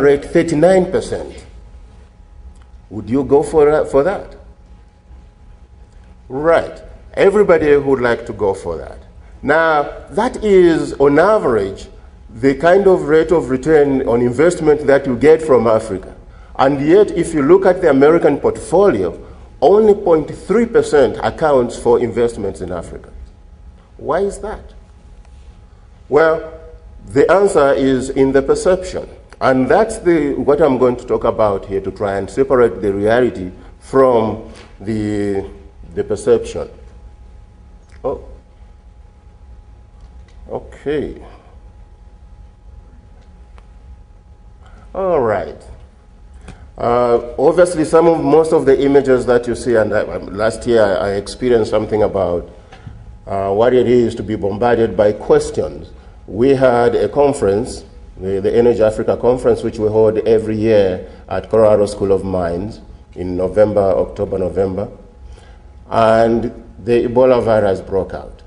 rate 39%. Would you go for that? Right. Everybody would like to go for that. Now, that is, on average, the kind of rate of return on investment that you get from Africa. And yet, if you look at the American portfolio, only 0.3% accounts for investments in Africa. Why is that? Well, the answer is in the perception. And that's what I'm going to talk about here, to try and separate the reality from the perception. Oh, okay. All right. Obviously, most of the images that you see, and last year I experienced something about what it is to be bombarded by questions. We had a conference, the Energy Africa Conference, which we hold every year at Colorado School of Mines in October, November. And the Ebola virus broke out.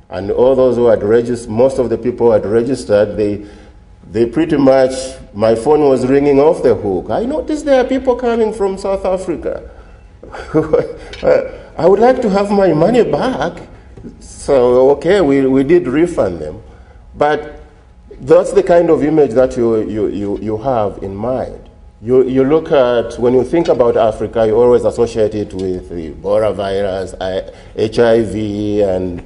And all those who had registered, most of the people who had registered, they pretty much, my phone was ringing off the hook. I noticed there are people coming from South Africa. I would like to have my money back. So, okay, we did refund them. But that's the kind of image that you have in mind. You look at, when you think about Africa, you always associate it with the Ebola virus, HIV, and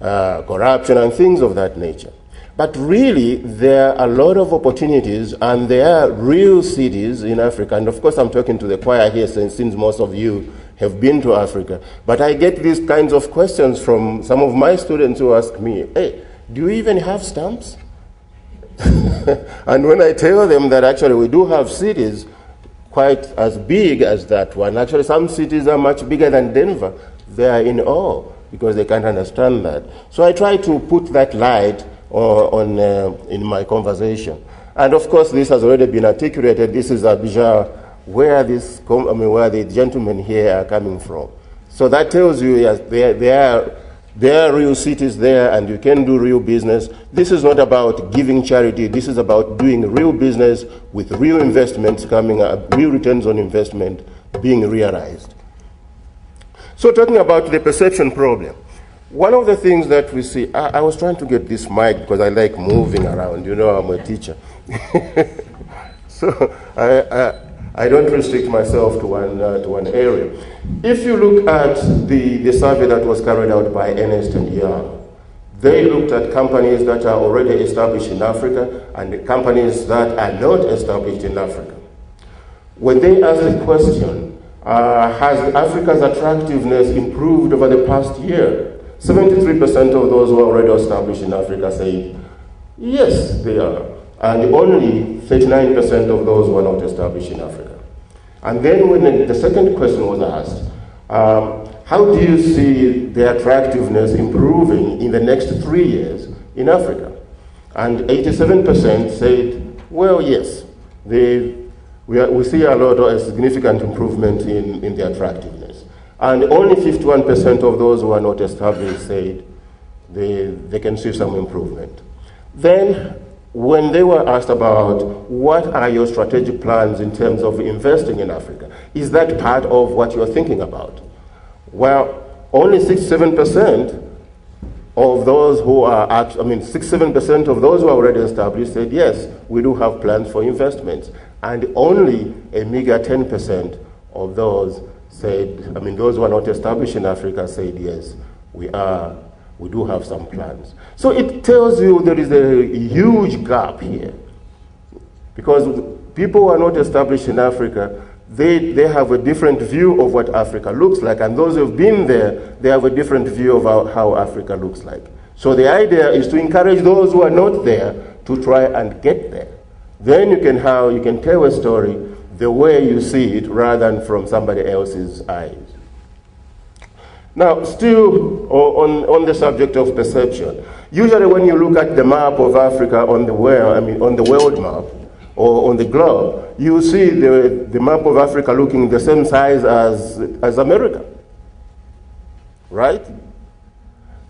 corruption, and things of that nature. But really, there are a lot of opportunities, and there are real cities in Africa. And of course, I'm talking to the choir here, since most of you have been to Africa. But I get these kinds of questions from some of my students who ask me, hey, do you even have stamps? And when I tell them that actually we do have cities quite as big as that one, actually some cities are much bigger than Denver, they are in awe because they can't understand that. So I try to put that light in my conversation. And of course, this has already been articulated. This is Abidjan, where the gentlemen here are coming from. So that tells you, yes, there are real cities there, and you can do real business. This is not about giving charity. This is about doing real business with real investments coming up, real returns on investment being realized. So talking about the perception problem, one of the things that we see, I was trying to get this mic because I like moving around. You know, I'm a teacher. So I don't restrict myself to one area. If you look at the survey that was carried out by Ernst & Young, they looked at companies that are already established in Africa and the companies that are not established in Africa. When they asked the question, has Africa's attractiveness improved over the past year? 73% of those who are already established in Africa say, yes, they are. And only 39% of those who are not established in Africa. And then when the second question was asked, how do you see the attractiveness improving in the next 3 years in Africa? And 87% said, well, yes, we see a lot of a significant improvement in the attractiveness. And only 51% of those who are not established said they can see some improvement. Then, when they were asked about what are your strategic plans in terms of investing in Africa, is that part of what you're thinking about? Well, only 67% of those who are, 67% of those who are already established said, yes, we do have plans for investments. And only a meager 10% of those said, those who are not established in Africa said, yes, we do have some plans. So it tells you there is a huge gap here. Because people who are not established in Africa, they have a different view of what Africa looks like. And those who have been there, they have a different view of how Africa looks like. So the idea is to encourage those who are not there to try and get there. Then you can tell a story the way you see it rather than from somebody else's eyes. Now, still on the subject of perception, usually when you look at the map of Africa on the world map or on the globe, you see the map of Africa looking the same size as America, right?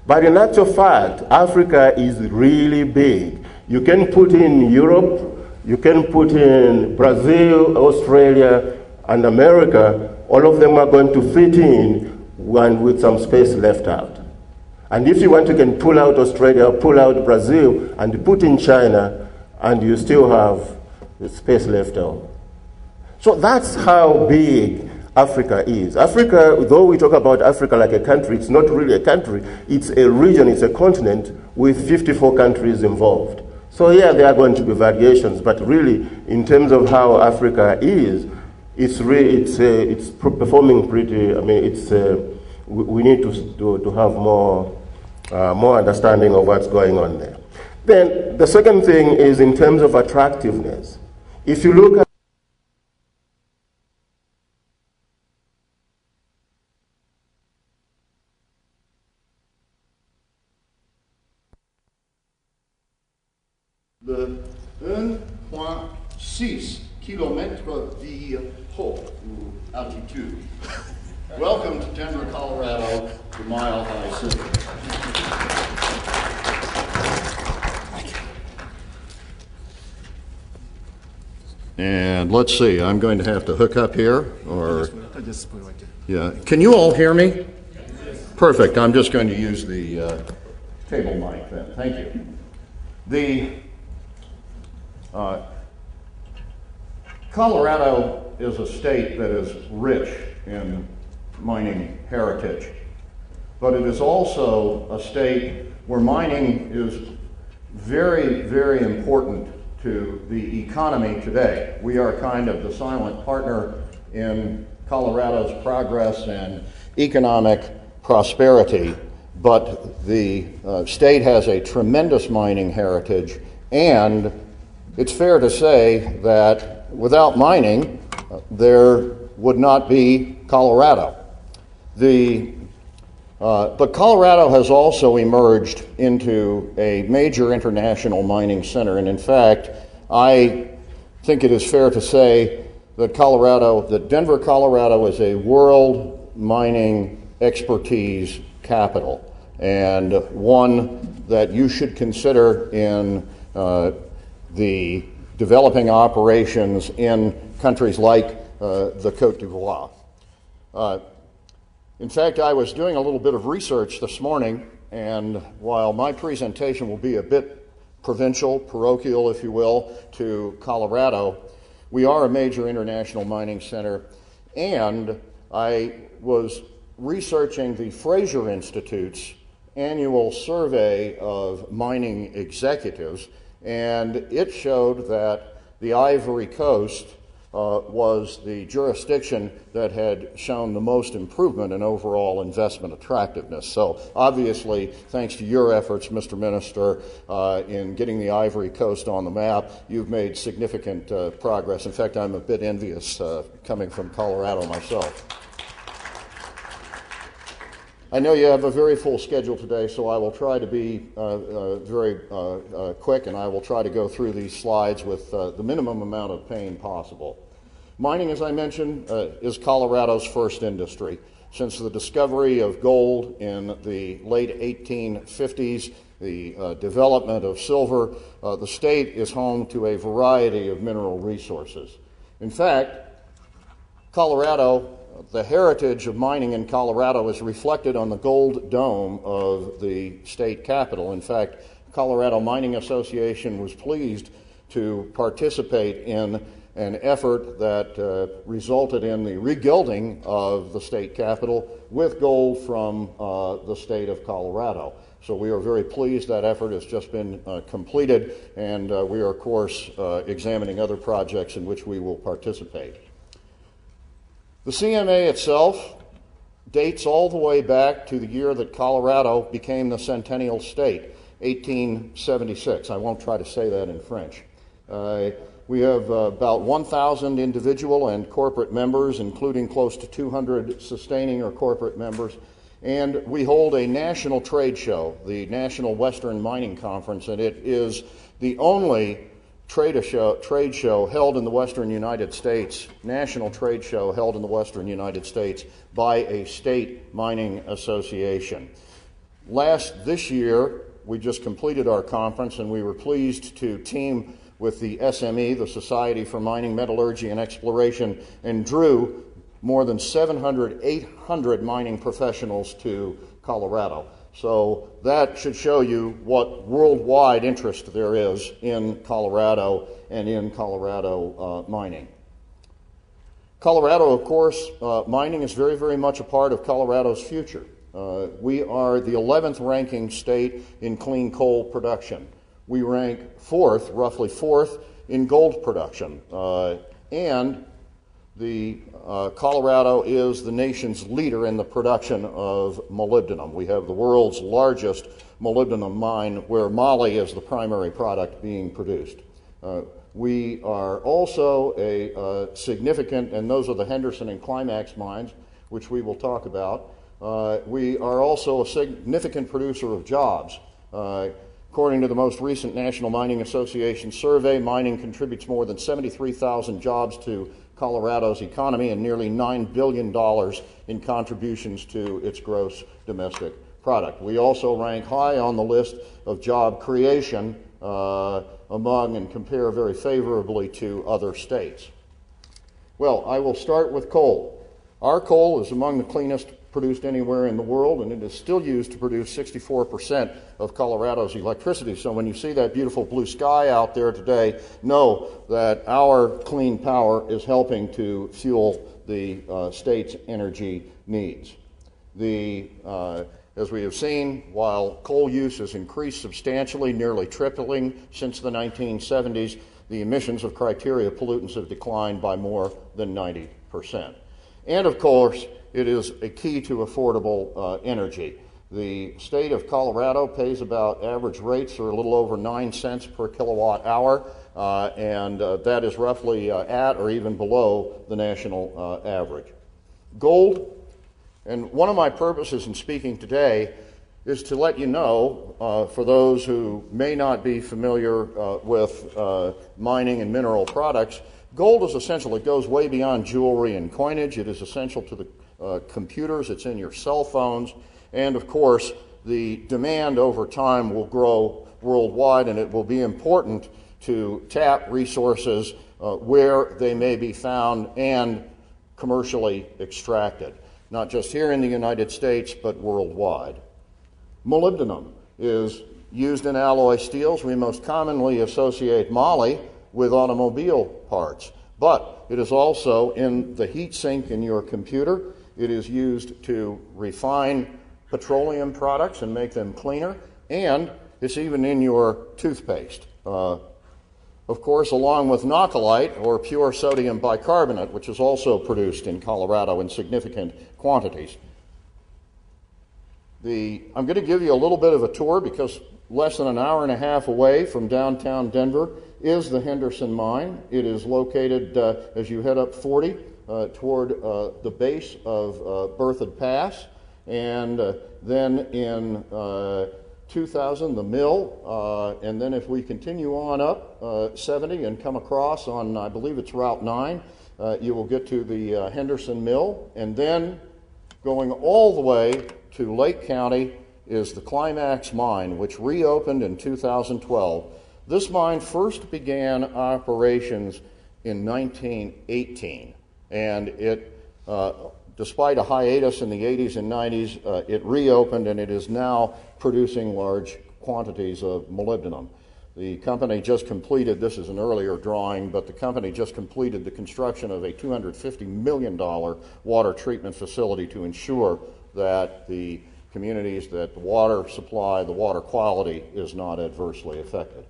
But in actual fact, Africa is really big. You can put in Europe, You can put in Brazil, Australia, and America. All of them are going to fit in, one with some space left out. And if you want, you can pull out Australia, pull out Brazil, and put in China, and you still have the space left out. So that's how big Africa is. Africa, though we talk about Africa like a country, it's not really a country. It's a region, it's a continent with 54 countries involved. So yeah, there are going to be variations, but really, in terms of how Africa is, it's performing pretty. I mean, we need to have more understanding of what's going on there. Then the second thing is in terms of attractiveness. If you look at de 1,6 km de haut, ou altitude. Welcome to Denver, Colorado, the Mile High City. And let's see, I'm going to have to hook up here, or... Yeah, can you all hear me? Perfect, I'm just going to use the table mic then, thank you. Colorado is a state that is rich in mining heritage, but it is also a state where mining is very, very important to the economy today. We are kind of the silent partner in Colorado's progress and economic prosperity, but the state has a tremendous mining heritage, and it's fair to say that without mining, there would not be Colorado. But Colorado has also emerged into a major international mining center, and in fact, I think it is fair to say that Denver, Colorado is a world mining expertise capital, and one that you should consider in the developing operations in countries like the Côte d'Ivoire. In fact, I was doing a little bit of research this morning, and while my presentation will be a bit provincial, parochial, if you will, to Colorado, we are a major international mining center, and I was researching the Fraser Institute's annual survey of mining executives, and it showed that the Ivory Coast was the jurisdiction that had shown the most improvement in overall investment attractiveness. So obviously, thanks to your efforts, Mr. Minister, in getting the Ivory Coast on the map, you've made significant progress. In fact, I'm a bit envious coming from Colorado myself. I know you have a very full schedule today, so I will try to be very quick, and I will try to go through these slides with the minimum amount of pain possible. Mining, as I mentioned, is Colorado's first industry. Since the discovery of gold in the late 1850s, the development of silver, the state is home to a variety of mineral resources. In fact, Colorado, the heritage of mining in Colorado is reflected on the gold dome of the state capitol. In fact, Colorado Mining Association was pleased to participate in an effort that resulted in the regilding of the state capitol with gold from the state of Colorado. So we are very pleased that effort has just been completed, and we are, of course, examining other projects in which we will participate. The CMA itself dates all the way back to the year that Colorado became the Centennial State, 1876. I won't try to say that in French. We have about 1,000 individual and corporate members, including close to 200 sustaining or corporate members. And we hold a national trade show, the National Western Mining Conference, and it is the only trade show held in the Western United States, national trade show held in the Western United States by a state mining association. This year, we just completed our conference, and we were pleased to team with the SME, the Society for Mining, Metallurgy, and Exploration, and drew more than 700, 800 mining professionals to Colorado. So that should show you what worldwide interest there is in Colorado and in Colorado mining. Colorado, of course, mining is very, very much a part of Colorado's future. We are the 11th ranking state in clean coal production. We rank fourth, roughly fourth, in gold production. And Colorado is the nation's leader in the production of molybdenum. We have the world's largest molybdenum mine where moly is the primary product being produced. We are also a significant, and those are the Henderson and Climax mines, which we will talk about. We are also a significant producer of jobs. According to the most recent National Mining Association survey, mining contributes more than 73,000 jobs to Colorado's economy and nearly $9 billion in contributions to its gross domestic product. We also rank high on the list of job creation among and compare very favorably to other states. Well, I will start with coal. Our coal is among the cleanest produced anywhere in the world, and it is still used to produce 64% of Colorado's electricity. So when you see that beautiful blue sky out there today, know that our clean power is helping to fuel the state's energy needs. As we have seen, while coal use has increased substantially, nearly tripling since the 1970s, the emissions of criteria pollutants have declined by more than 90%. And of course, it is a key to affordable energy. The state of Colorado pays about average rates are a little over 9 cents per kilowatt hour, and that is roughly at or even below the national average. Gold, and one of my purposes in speaking today is to let you know, for those who may not be familiar with mining and mineral products, gold is essential. It goes way beyond jewelry and coinage. It is essential to the computers, it's in your cell phones, and of course the demand over time will grow worldwide, and it will be important to tap resources where they may be found and commercially extracted, not just here in the United States but worldwide. Molybdenum is used in alloy steels. We most commonly associate moly with automobile parts, but it is also in the heat sink in your computer. It is used to refine petroleum products and make them cleaner, and it's even in your toothpaste. Of course, along with noctilite, or pure sodium bicarbonate, which is also produced in Colorado in significant quantities. I'm going to give you a little bit of a tour because less than an hour and a half away from downtown Denver is the Henderson Mine. It is located as you head up 40 toward the base of Berthoud Pass, and then in 2000 the mill, and then if we continue on up 70 and come across on, I believe it's Route 9, you will get to the Henderson Mill, and then going all the way to Lake County is the Climax Mine, which reopened in 2012. This mine first began operations in 1918, and it, despite a hiatus in the 80s and 90s, it reopened, and it is now producing large quantities of molybdenum. The company just completed, this is an earlier drawing, but the company just completed the construction of a $250 million water treatment facility to ensure that the communities, that the water supply, the water quality is not adversely affected.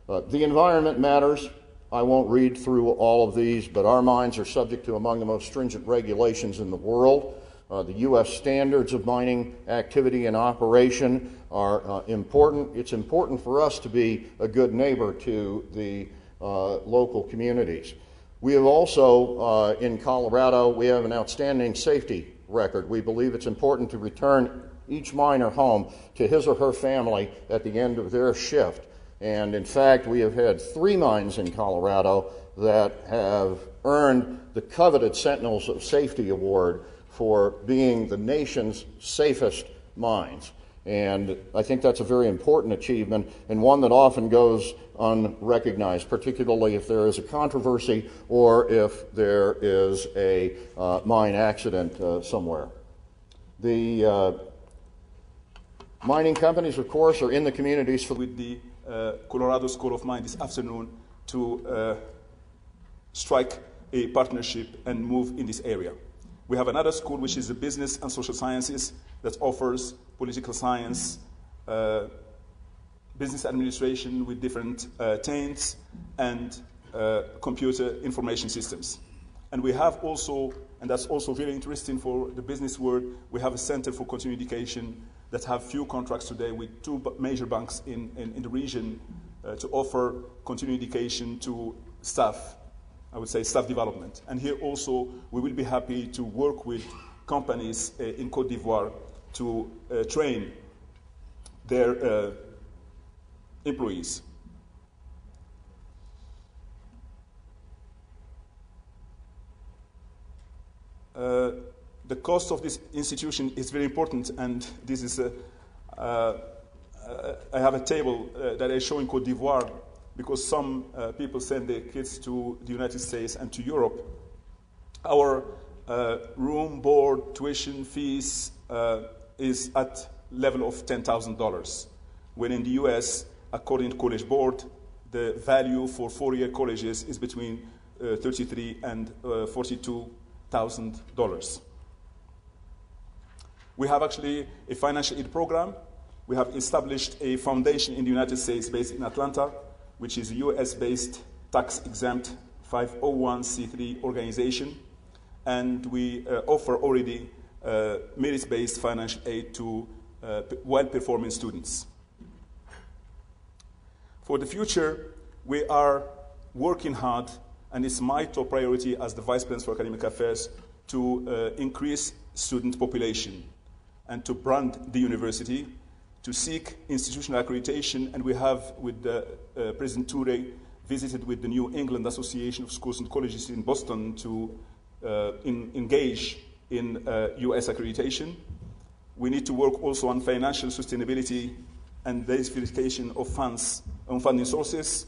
The environment matters. I won't read through all of these, but our mines are subject to among the most stringent regulations in the world. The U.S. standards of mining activity and operation are important. It's important for us to be a good neighbor to the local communities. We have also, in Colorado, we have an outstanding safety record. We believe it's important to return each miner home to his or her family at the end of their shift. And in fact, we have had 3 mines in Colorado that have earned the coveted Sentinels of Safety Award for being the nation's safest mines. And I think that's a very important achievement and one that often goes unrecognized, particularly if there is a controversy or if there is a mine accident somewhere. The mining companies, of course, are in the communities. With the Colorado School of Mine this afternoon to strike a partnership and move in this area. We have another school, which is the Business and Social Sciences, that offers political science, business administration with different taints, and computer information systems. And we have also, and that's also very interesting for the business world, we have a Center for Continuing Education that have few contracts today with two major banks in the region to offer continuing education to staff. I would say staff development. And here also, we will be happy to work with companies in Côte d'Ivoire to train their employees. The cost of this institution is very important, and this is I have a table that I show in Côte d'Ivoire, because some people send their kids to the United States and to Europe. Our room, board, tuition fees is at level of $10,000, when in the US, according to College Board, the value for four-year colleges is between $33,000 and $42,000. We have actually a financial aid program. We have established a foundation in the United States based in Atlanta, which is a US-based tax-exempt 501c3 organization. And we offer already merit-based financial aid to well-performing students. For the future, we are working hard, and it's my top priority as the Vice President for Academic Affairs to increase student population and to brand the university, to seek institutional accreditation, and we have, with President Toure, visited with the New England Association of Schools and Colleges in Boston to engage in US accreditation. We need to work also on financial sustainability and diversification of funds and funding sources.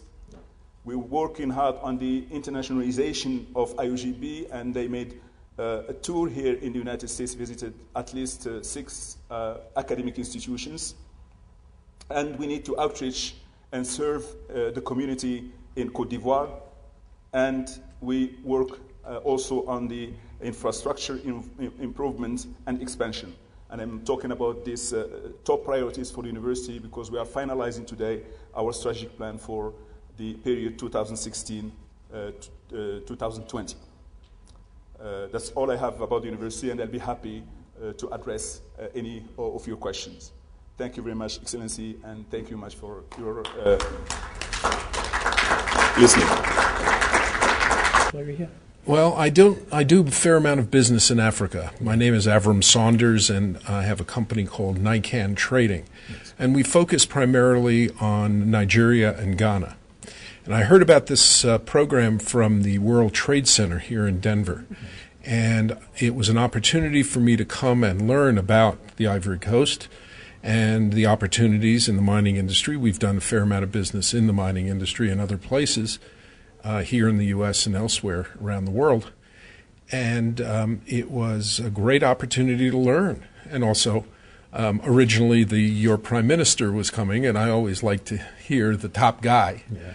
We're working hard on the internationalization of IUGB, and they made a tour here in the United States, visited at least 6 academic institutions. And we need to outreach and serve the community in Côte d'Ivoire. And we work also on the infrastructure improvement and expansion. And I'm talking about these top priorities for the university because we are finalizing today our strategic plan for the period 2016-2020. That's all I have about the university, and I'll be happy to address any of your questions. Thank you very much, Excellency, and thank you much for your listening. Why are you here? Well, I do a fair amount of business in Africa. My name is Avram Saunders, and I have a company called Nican Trading. Yes. And we focus primarily on Nigeria and Ghana. And I heard about this program from the World Trade Center here in Denver. And it was an opportunity for me to come and learn about the Ivory Coast and the opportunities in the mining industry. We've done a fair amount of business in the mining industry and other places here in the U.S. and elsewhere around the world. And it was a great opportunity to learn. And also, originally your prime minister was coming, and I always like to hear the top guy. Yeah.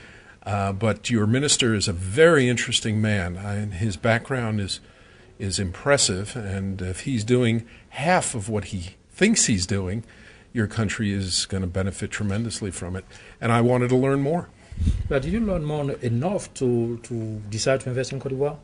But your minister is a very interesting man, and his background is impressive. And if he's doing half of what he thinks he's doing, your country is going to benefit tremendously from it. And I wanted to learn more. But did you learn more enough to decide to invest in Côte d'Ivoire?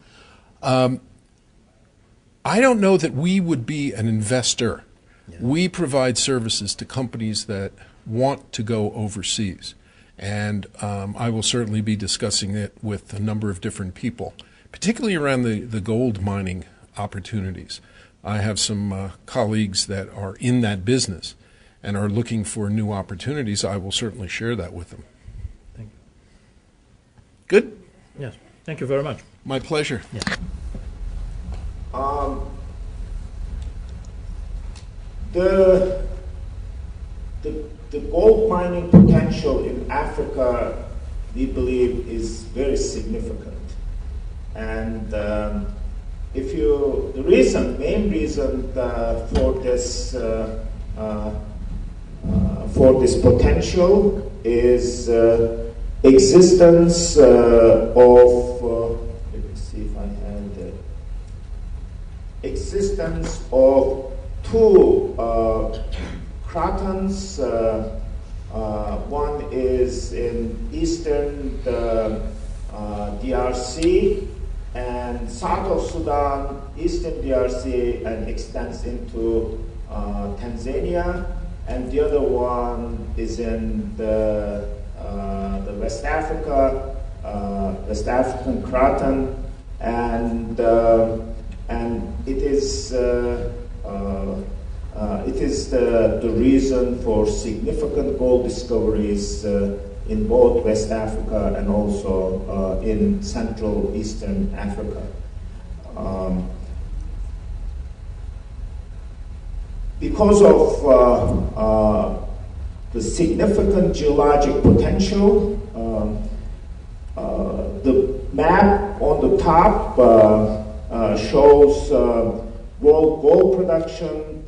I don't know that we would be an investor. Yeah. We provide services to companies that want to go overseas. And I will certainly be discussing it with a number of different people, particularly around the gold mining opportunities. I have some colleagues that are in that business and are looking for new opportunities. I will certainly share that with them. Thank you. Good? Yes. Thank you very much. My pleasure. Yes. the gold mining potential in Africa, we believe, is very significant. And the main reason for this potential is existence of let me see if I have the existence of two cratons. One is in eastern DRC and south of Sudan, eastern DRC, and extends into Tanzania, and the other one is in the West African craton, and it is the reason for significant gold discoveries in both West Africa and also in Central Eastern Africa. Because of the significant geologic potential, the map on the top shows world gold production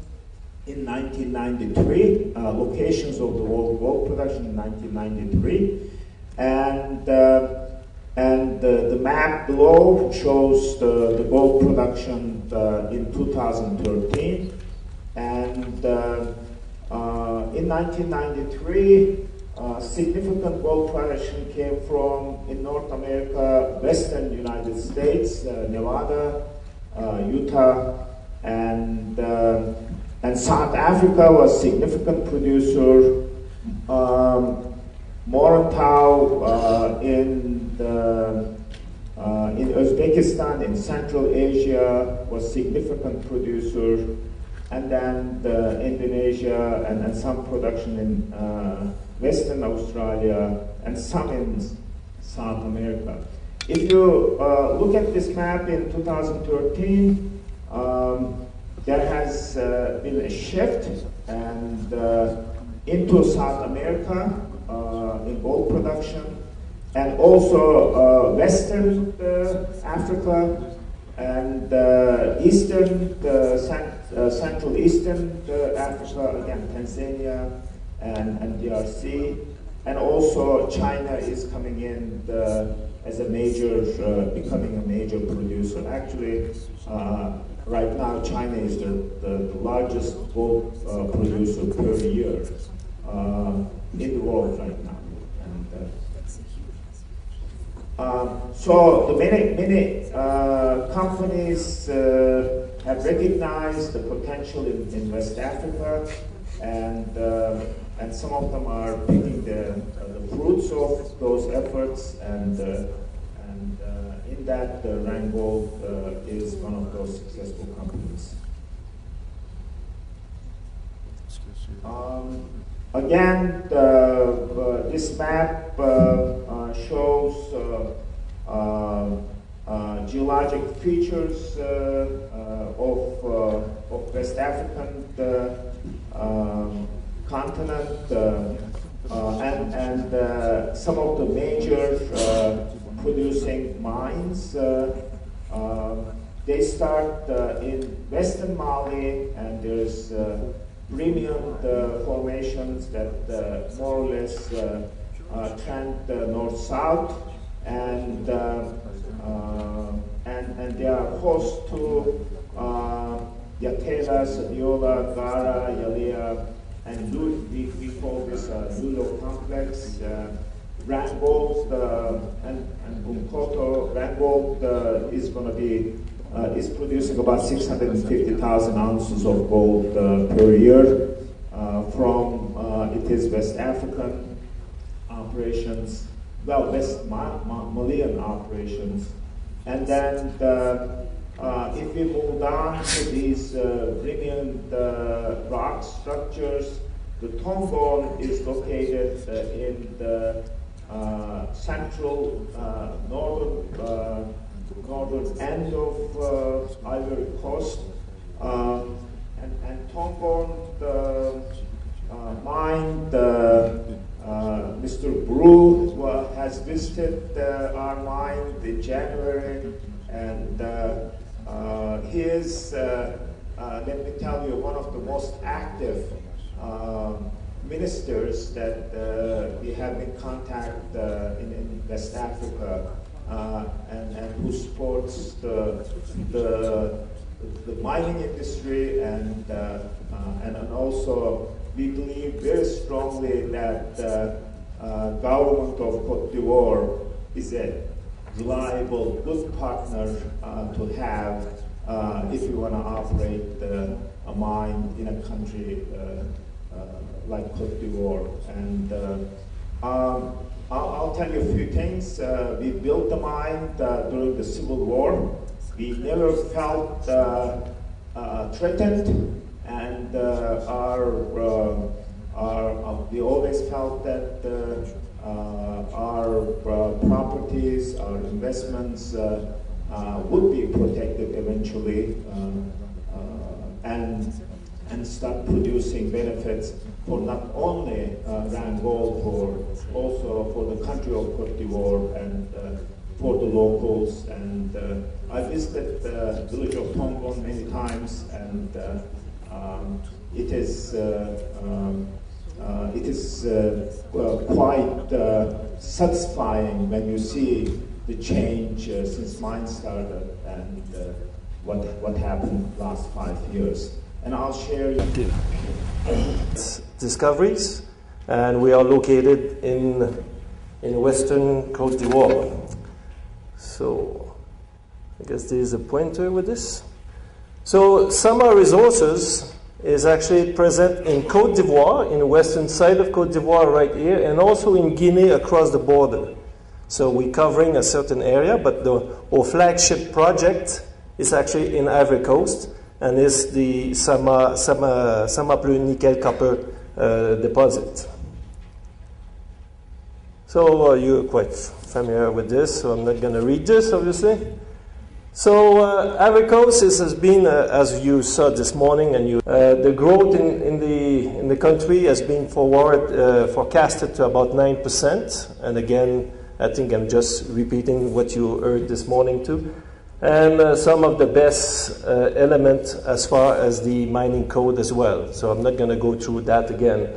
in 1993, locations of the world gold production in 1993, and the map below shows the gold production in 2013. And in 1993, significant gold production came from, in North America, western United States, Nevada, Utah, and South Africa was a significant producer. Moratau in Uzbekistan, in Central Asia, was significant producer. And then Indonesia and some production in Western Australia and some in South America. If you look at this map in 2013, there has been a shift and into South America in gold production, and also Western Africa and Eastern Central Eastern Africa, again Tanzania and DRC, and also China is coming in as a major, becoming a major producer. Actually, right now China is the largest gold producer per year in the world right now. So the many companies have recognized the potential in West Africa, and some of them are picking the fruits of those efforts, and in that Rheingold is one of those successful companies. Again, this map shows geologic features of West African continent and some of the major producing mines. They start in Western Mali, and there's premium formations that more or less trend north-south, and they are host to Yatela, Sadiola, Gara, Yalea, and we call this Lulo complex. Rheingold and Bumkoto. Rheingold is going to be is producing about 650,000 ounces of gold per year from its West African operations, well, West Malian operations. And then if we move down to these brilliant rock structures, the Tongon is located in the central northern end of Ivory Coast, and Tongon Mind. Mr. Brew has visited our mine in January, and he is, let me tell you, one of the most active ministers that we have in contact in West Africa, and who supports the mining industry, and also we believe very strongly that government of Côte d'Ivoire is a reliable, good partner to have if you want to operate a mine in a country like Côte d'Ivoire. And I'll tell you a few things. We built the mine during the Civil War. We never felt threatened, and we always felt that our properties, our investments would be protected eventually, and start producing benefits for not only Rangol, for also for the country of Côte d'Ivoire and for the locals. And I visited the village of Tongon many times, and it is quite satisfying when you see the change since mine started and what happened last 5 years. And I'll share discoveries, and we are located in western Côte d'Ivoire. So I guess there is a pointer with this. So Sama Resources is actually present in Côte d'Ivoire, in the western side of Côte d'Ivoire right here, and also in Guinea across the border. So we're covering a certain area, but our flagship project is actually in Ivory Coast, and is the Sama Bleu nickel copper deposit. So you're quite familiar with this, so I'm not going to read this, obviously. So Ivory Coast has been, as you saw this morning, and the growth in the country has been forecasted to about 9%. And again, I think I'm just repeating what you heard this morning too. And some of the best elements as far as the mining code as well. So I'm not going to go through that again.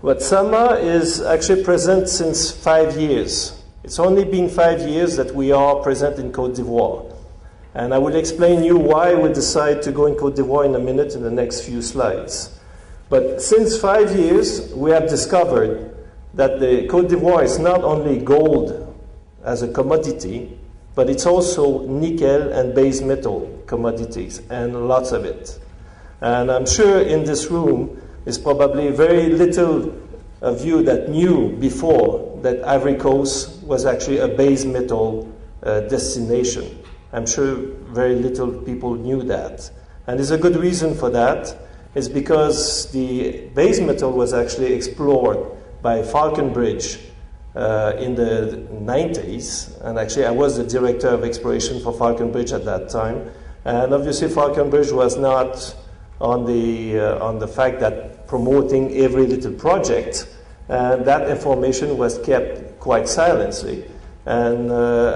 But Sama is actually present since 5 years. It's only been 5 years that we are present in Côte d'Ivoire. And I will explain you why we decide to go in Côte d'Ivoire in a minute in the next few slides. But since 5 years, we have discovered that the Côte d'Ivoire is not only gold as a commodity, but it's also nickel and base metal commodities, and lots of it. And I'm sure in this room is probably very little of you that knew before that Ivory Coast was actually a base metal destination. I'm sure very little people knew that. And there's a good reason for that. It's because the base metal was actually explored by Falconbridge in the 90s. And actually I was the director of exploration for Falconbridge at that time. And obviously Falconbridge was not on the fact that promoting every little project. And that information was kept quite silently. And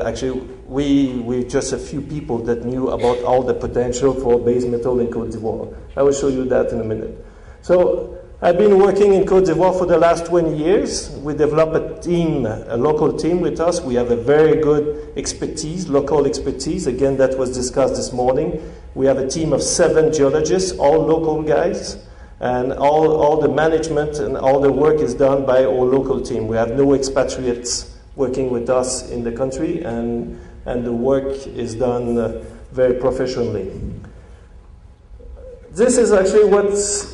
actually, we just a few people that knew about all the potential for base metal in Côte d'Ivoire. I will show you that in a minute. So I've been working in Côte d'Ivoire for the last 20 years. We developed a team, a local team with us. We have a very good expertise, local expertise. Again, that was discussed this morning. We have a team of 7 geologists, all local guys. And all the management and all the work is done by our local team. We have no expatriates working with us in the country, and the work is done very professionally. This is actually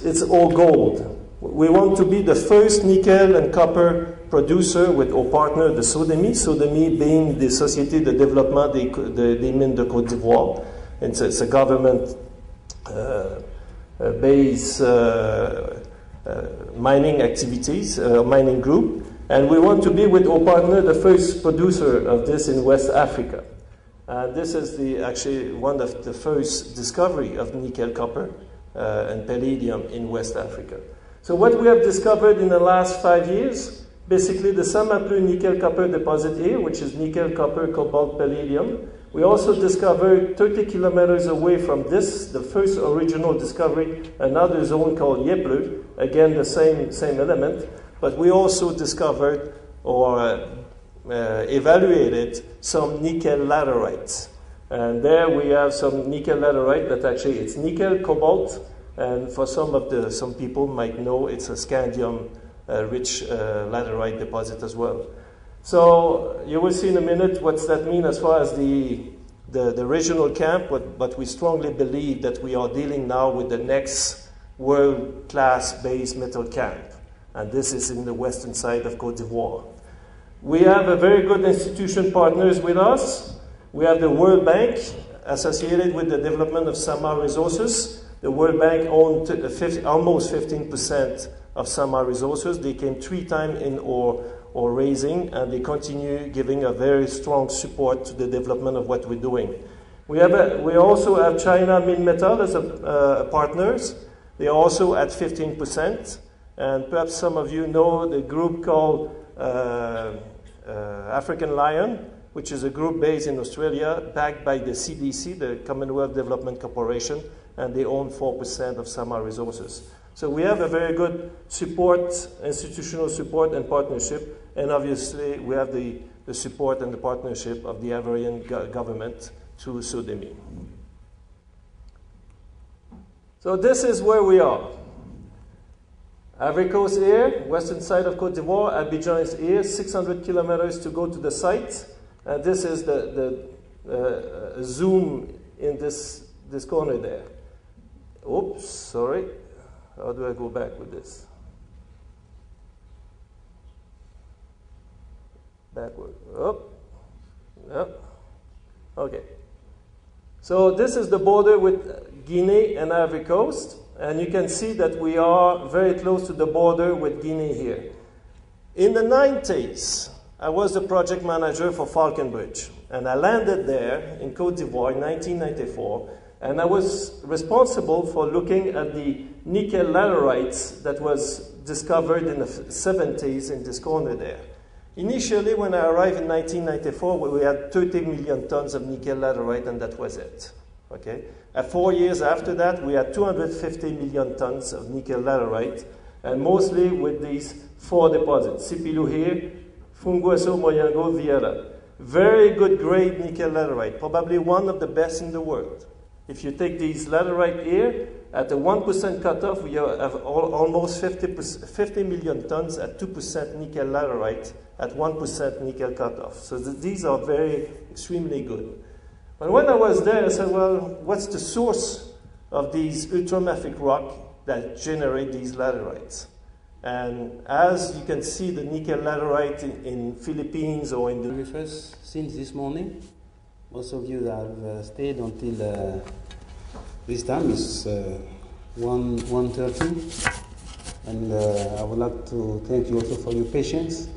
it's all gold. We want to be the first nickel and copper producer with our partner, the SODEMI being the Société de Développement des Mines de Côte d'Ivoire. It's a government based mining activities, mining group. And we want to be with our partner the first producer of this in West Africa. And this is actually one of the first discovery of nickel, copper, and palladium in West Africa. So what we have discovered in the last 5 years, basically the Saint-Maclou nickel copper deposit here, which is nickel, copper, cobalt, palladium. We also discovered 30 kilometers away from this, the first original discovery, another zone called Yeplu, again the same element, but we also discovered or evaluated some nickel laterites. And there we have some nickel laterite that actually it's nickel, cobalt, and for some people might know it's a scandium rich laterite deposit as well. So you will see in a minute what's that mean as far as the regional camp, but we strongly believe that we are dealing now with the next world-class base metal camp, and this is in the western side of Côte d'Ivoire. We have a very good institution partners with us. We have the World Bank associated with the development of Sama resources. The World Bank owned almost 15% of Sama resources. They came 3 times in or raising, and they continue giving a very strong support to the development of what we're doing. We also have China Minmetal as a partners. They are also at 15%, and perhaps some of you know the group called African Lion, which is a group based in Australia, backed by the CDC, the Commonwealth Development Corporation, and they own 4% of Sama resources. So we have a very good support, institutional support and partnership, and obviously we have the support and the partnership of the Ivorian government through Sodemi. So this is where we are. Ivory Coast here, western side of Côte d'Ivoire, Abidjan is here, 600 kilometers to go to the site. And this is the zoom in this corner there. Oops, sorry. How do I go back with this? Backward. Up. Yep. Okay. So this is the border with Guinea and Ivory Coast. And you can see that we are very close to the border with Guinea here. In the 90s, I was the project manager for Falconbridge. And I landed there in Côte d'Ivoire in 1994. And I was responsible for looking at the nickel laterites that was discovered in the 70s in this corner there. Initially, when I arrived in 1994, we had 30 million tons of nickel laterite, and that was it. Okay? 4 years after that, we had 250 million tons of nickel laterite, and mostly with these 4 deposits. Sipilu here, Fungueso, Moyango, Vieira. Very good grade nickel laterite, probably one of the best in the world. If you take these laterite here, at a 1% cutoff, we have almost 50 million tons at 2% nickel laterite at 1% nickel cutoff. So these are very, extremely good. But when I was there, I said, well, what's the source of these ultramafic rock that generate these laterites? And as you can see, the nickel laterite in Philippines or in the... First, since this morning, most of you have stayed until this time is 1:30, and I would like to thank you also for your patience,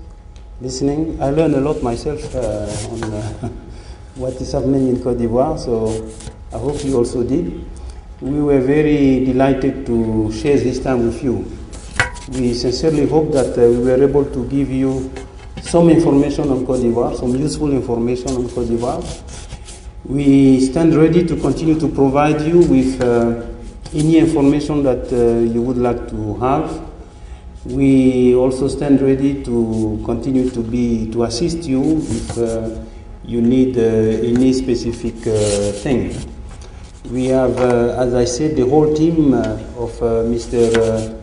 listening. I learned a lot myself on what is happening in Côte d'Ivoire, so I hope you also did. We were very delighted to share this time with you. We sincerely hope that we were able to give you some information on Côte d'Ivoire, some useful information on Côte d'Ivoire. We stand ready to continue to provide you with any information that you would like to have. We also stand ready to continue to assist you if you need any specific thing. We have, as I said, the whole team of Mr.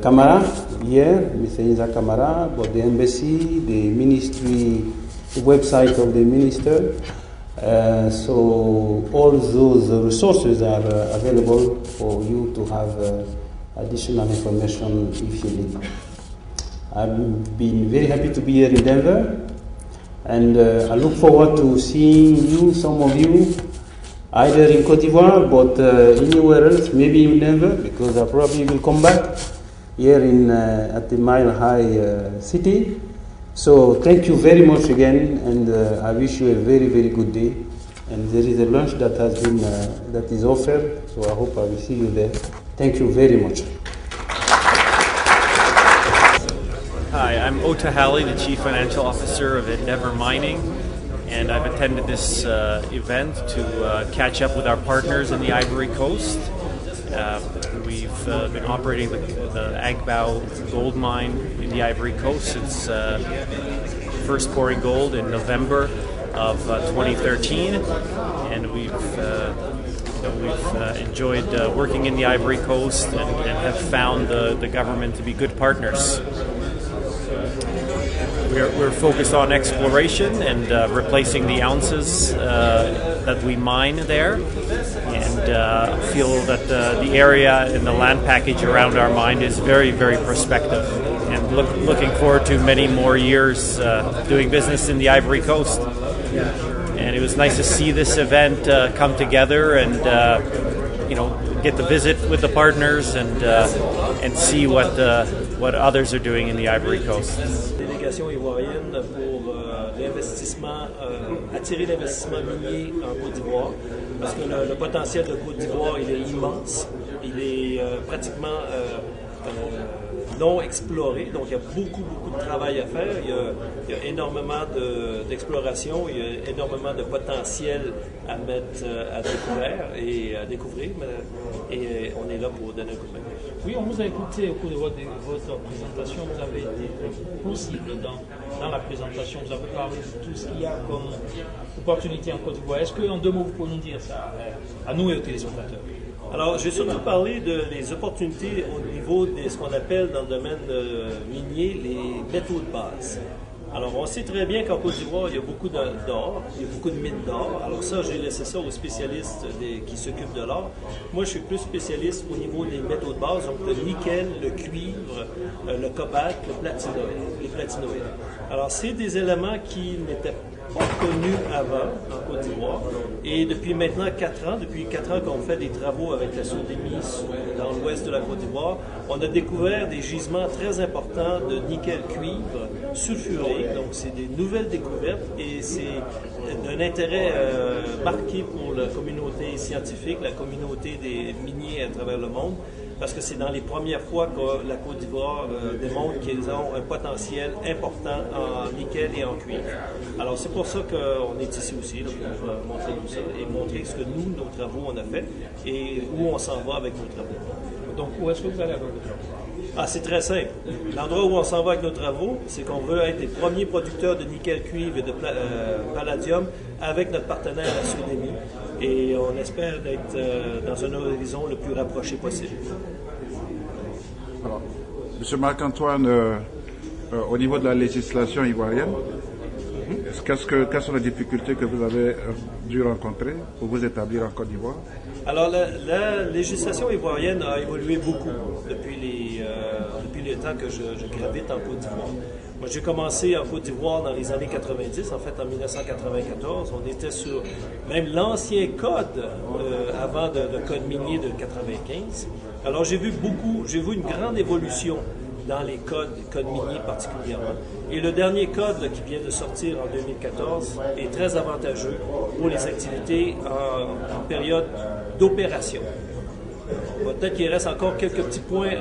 Camara here, Mr. Inza Camara, about the embassy, the ministry, the website of the minister. So all those resources are available for you to have additional information if you need. I've been very happy to be here in Denver, and I look forward to seeing you, some of you, either in Côte d'Ivoire, but anywhere else, maybe in Denver, because I probably will come back here at the Mile High City. So thank you very much again, and I wish you a very, very good day. And there is a lunch that has been that is offered, so I hope I will see you there. Thank you very much. Hi, I'm Ota Halley, the Chief Financial Officer of Henderson Mining, and I've attended this event to catch up with our partners in the Ivory Coast. We've been operating the Agbao gold mine in the Ivory Coast since first pouring gold in November of 2013, and we've enjoyed working in the Ivory Coast and have found the government to be good partners. We're focused on exploration and replacing the ounces that we mine there, and feel that the area and the land package around our mine is very, very prospective, and looking forward to many more years doing business in the Ivory Coast. And it was nice to see this event come together and get to visit with the partners and see what others are doing in the Ivory Coast. Délégation ivoirienne pour l'investissement, attirer l'investissement minier en Côte d'Ivoire, parce que le potentiel de Côte d'Ivoire il est immense, il est pratiquement non exploré, donc il y a beaucoup de travail à faire, il y a énormément d'exploration, il y a énormément de potentiel à mettre à découvert et à découvrir, et on est là pour donner un coup de main. Oui, on vous a écouté au cours de votre présentation, vous avez été possible dans la présentation, vous avez parlé de tout ce qu'il y a comme opportunité en Côte d'Ivoire. Est-ce qu'en 2 mots, vous pouvez nous dire ça à nous et aux téléspectateurs? Alors, j'ai surtout parlé des opportunités au niveau de ce qu'on appelle dans le domaine minier les métaux de base. Alors, on sait très bien qu'en Côte d'Ivoire, il y a beaucoup d'or, il y a beaucoup de mines d'or. Alors ça, j'ai laissé ça aux spécialistes qui s'occupent de l'or. Moi, je suis plus spécialiste au niveau des métaux de base, donc le nickel, le cuivre, le cobalt, les platinoïdes. Alors, c'est des éléments qui n'étaient pas connus avant en Côte d'Ivoire. Et depuis maintenant 4 ans qu'on fait des travaux avec la Soudémie dans l'ouest de la Côte d'Ivoire, on a découvert des gisements très importants de nickel-cuivre sulfuré. Donc, c'est des nouvelles découvertes et c'est d'un intérêt marqué pour la communauté scientifique, la communauté des miniers à travers le monde, parce que c'est dans les premières fois que la Côte d'Ivoire démontre qu'ils ont un potentiel important en nickel et en cuivre. Alors, c'est pour ça qu'on est ici aussi, là, pour montrer tout ça et montrer ce que nous, nos travaux, on a fait et où on s'en va avec nos travaux. Donc, où est-ce que vous allez avec vos travaux? C'est très simple. L'endroit où on s'en va avec nos travaux, c'est qu'on veut être les premiers producteurs de nickel, cuivre et de palladium avec notre partenaire la Soudémie. Et on espère être dans un horizon le plus rapproché possible. Alors, M. Marc-Antoine, au niveau de la législation ivoirienne, quelles sont les difficultés que vous avez dû rencontrer pour vous établir en Côte d'Ivoire? Alors, la législation ivoirienne a évolué beaucoup depuis le temps que je gravite en Côte d'Ivoire. Moi, j'ai commencé en Côte d'Ivoire dans les années 90, en fait en 1994. On était sur même l'ancien code avant le code minier de 95. Alors, j'ai vu une grande évolution dans les codes miniers particulièrement. Et le dernier code qui vient de sortir en 2014 est très avantageux pour les activités en période d'opération. Peut-être qu'il reste encore quelques petits points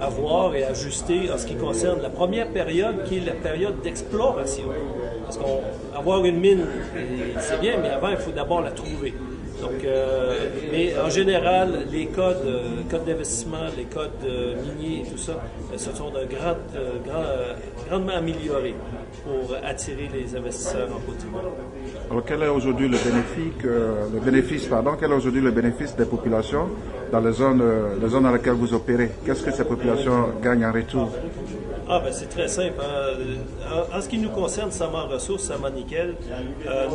à voir et à ajuster en ce qui concerne la première période, qui est la période d'exploration. Parce qu'avoir une mine, c'est bien, mais avant, il faut d'abord la trouver. Donc, mais en général, les codes d'investissement, les codes miniers et tout ça, ce sont grandement améliorés pour attirer les investisseurs en Côte d'Ivoire. Alors, quel est aujourd'hui le bénéfice des populations dans les zones dans lesquelles vous opérez? Qu'est-ce que ces populations gagnent en retour? C'est très simple. En ce qui nous concerne, Saman Ressources, Saman Nickel,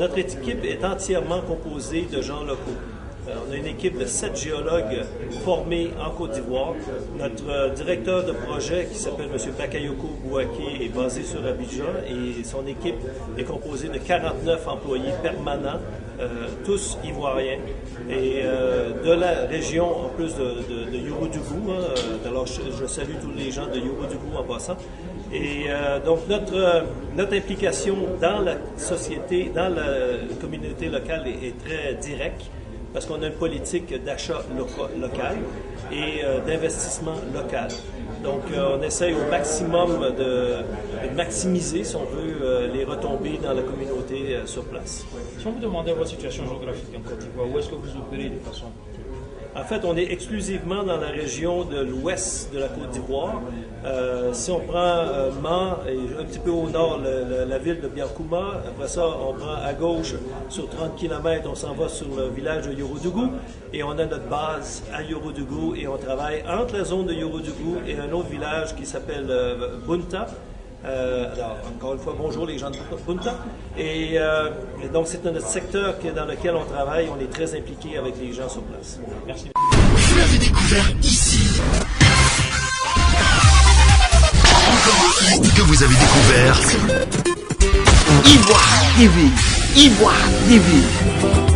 notre équipe est entièrement composée de gens locaux. On a une équipe de 7 géologues formés en Côte d'Ivoire. Notre directeur de projet, qui s'appelle M. Bakayoko Bouaké, est basé sur Abidjan et son équipe est composée de 49 employés permanents, tous ivoiriens, et de la région, en plus de Youroudougou. Alors, je salue tous les gens de Youroudougou en passant. Et donc, notre implication dans la société, dans la communauté locale est très directe, parce qu'on a une politique d'achat local et d'investissement local. Donc, on essaye au maximum de maximiser, si on veut, les retombées dans la communauté sur place. Si on vous demandait votre situation géographique en Côte d'Ivoire, où est-ce que vous opérez de façon? En fait, on est exclusivement dans la région de l'ouest de la Côte d'Ivoire. Si on prend Man et un petit peu au nord la ville de Biancouma, après ça, on prend à gauche sur 30 km, on s'en va sur le village de Yorodougou et on a notre base à Yorodougou et on travaille entre la zone de Yorodougou et un autre village qui s'appelle Bunta. Alors, encore une fois, bonjour les gens de Bunta. Et donc, c'est notre secteur dans lequel on travaille. On est très impliqué avec les gens sur place. Merci. Vous l'avez découvert ici. Encore un site que vous avez découvert. Ivoire TV. Ivoire TV.